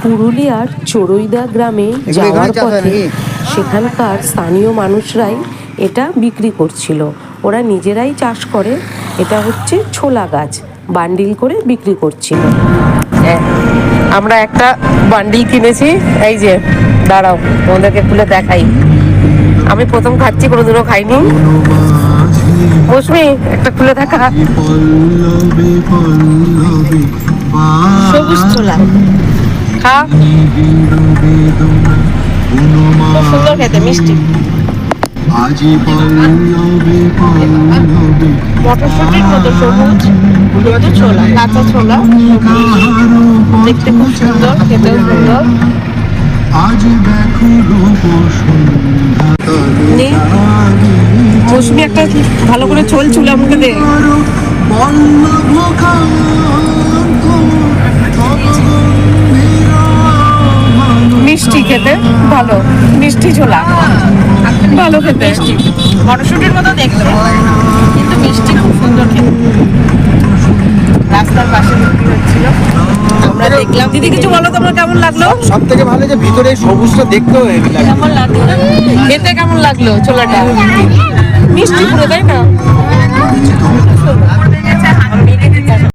পুরুলিয়ার চড়ুইদা গ্রামে যাওয়ার পথে সেখানকার স্থানীয় মানুষরাই এটা বিক্রি করছিল। ওরা নিজেরাই চাষ করে। এটা হচ্ছে ছোলা গাছ, বান্ডিল করে বিক্রি করছিল। আমরা একটা বান্ডিল কিনেছি, এই যে দাঁড়াও তোমাদেরকে খুলে দেখাই। আমি প্রথম খাচ্ছি, কোনোদিনও খাইনি। মৌসুমি একটা খুলে দেখা। সবুজ ছোলা, খা, খুব সুন্দর খেতে, মিষ্টি। মটরশুটির মতো সবুজ কিন্তু ছোলা, কাঁচা ছোলা, দেখতে খুব সুন্দর, খেতেও সুন্দর। মৌসুমি একটা ভালো করে চলছিল, আমাকে দে। মিষ্টি খেতে, ভালো মিষ্টি ছোলা, ভালো খেতে, মিষ্টি মটরশুটির মতো দেখতে কিন্তু মিষ্টি, খুব সুন্দর খেতে। রাস্তার পাশে বিক্রি হচ্ছিল, আমরা দেখলাম। দিদি কিছু বলো, তোমার কেমন লাগলো? সব থেকে ভালো যে ভিতরে সবুজটা দেখতেও হেভি লাগে। কেমন লাগলো খেতে? কেমন লাগলো ছোলাটা? মিষ্টি পুরো, তাই না?